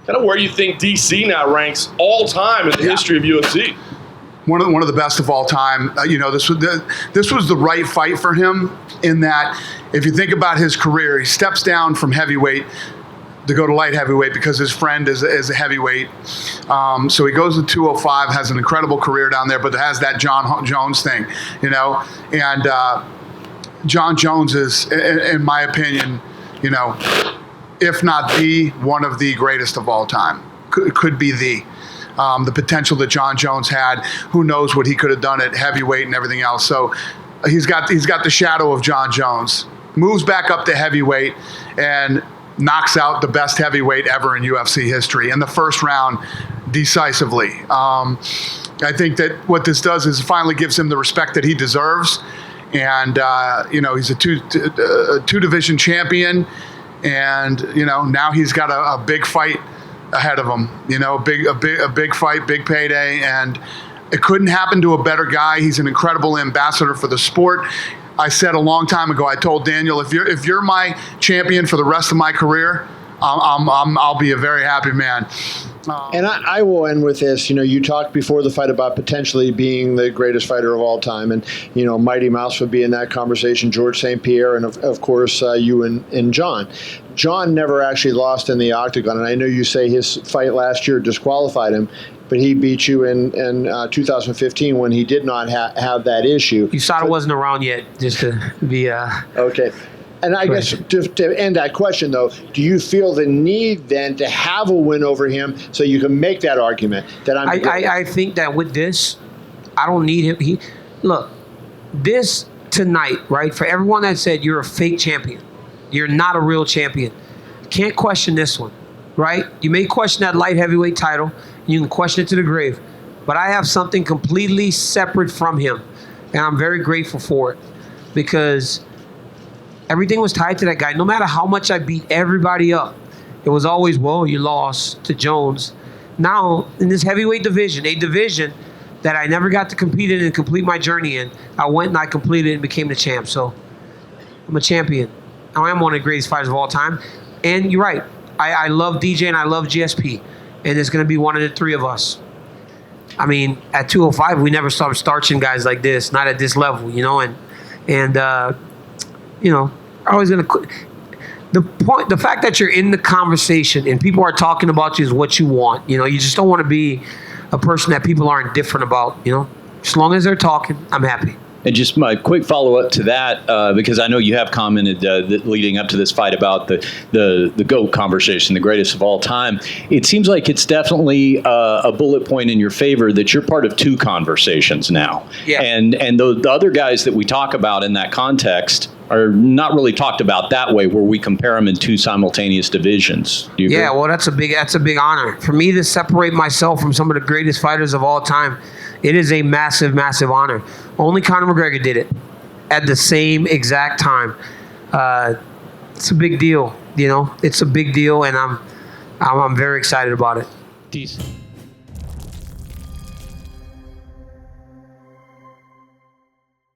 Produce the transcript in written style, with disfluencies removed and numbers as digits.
kind of where you think DC now ranks all time in the history of UFC. One of the best of all time. This was the right fight for him, in that if you think about his career, he steps down from heavyweight to go to light heavyweight because his friend is a heavyweight. So he goes to 205, has an incredible career down there, but has that Jon Jones thing, And Jon Jones is, in my opinion, if not one of the greatest of all time. Could be the potential that Jon Jones had. Who knows what he could have done at heavyweight and everything else. So he's got the shadow of Jon Jones. Moves back up to heavyweight and knocks out the best heavyweight ever in UFC history in the first round decisively. I think that what this does is finally gives him the respect that he deserves. And, he's a two division champion. And, now he's got a big fight ahead of him, a big fight, big payday, and it couldn't happen to a better guy. He's an incredible ambassador for the sport. I said a long time ago, I told Daniel, if you're my champion for the rest of my career, I'll be a very happy man. And I will end with this. You talked before the fight about potentially being the greatest fighter of all time. And, Mighty Mouse would be in that conversation, George St-Pierre, and, of course, you and Jon. Jon never actually lost in the octagon. And I know you say his fight last year disqualified him, but he beat you in 2015 when he did not have that issue. USADA wasn't around yet, just to be... Okay. And I guess to end that question, though, do you feel the need then to have a win over him so you can make that argument that I think that with this, I don't need him. Look, this tonight, right, for everyone that said you're a fake champion, you're not a real champion, can't question this one, right? You may question that light heavyweight title. You can question it to the grave. But I have something completely separate from him, and I'm very grateful for it because everything was tied to that guy. No matter how much I beat everybody up, it was always, well, you lost to Jones. Now, in this heavyweight division, a division that I never got to compete in and complete my journey in, I went and I completed and became the champ. So I'm a champion. I am one of the greatest fighters of all time. And you're right. I love DJ and I love GSP. And it's going to be one of the three of us. I mean, at 205, we never started starching guys like this, not at this level, always gonna. The fact that you're in the conversation and people are talking about you is what you want. You just don't want to be a person that people aren't different about. As long as they're talking, I'm happy. And just my quick follow-up to that, because I know you have commented leading up to this fight about the GOAT conversation, the greatest of all time. It seems like it's definitely a bullet point in your favor that you're part of two conversations now. Yeah. And the other guys that we talk about in that context are not really talked about that way, where we compare them in two simultaneous divisions. Do you agree? Yeah, well, that's a big honor. For me to separate myself from some of the greatest fighters of all time, it is a massive, massive honor. Only Conor McGregor did it at the same exact time. It's a big deal, It's a big deal, and I'm very excited about it. Decent.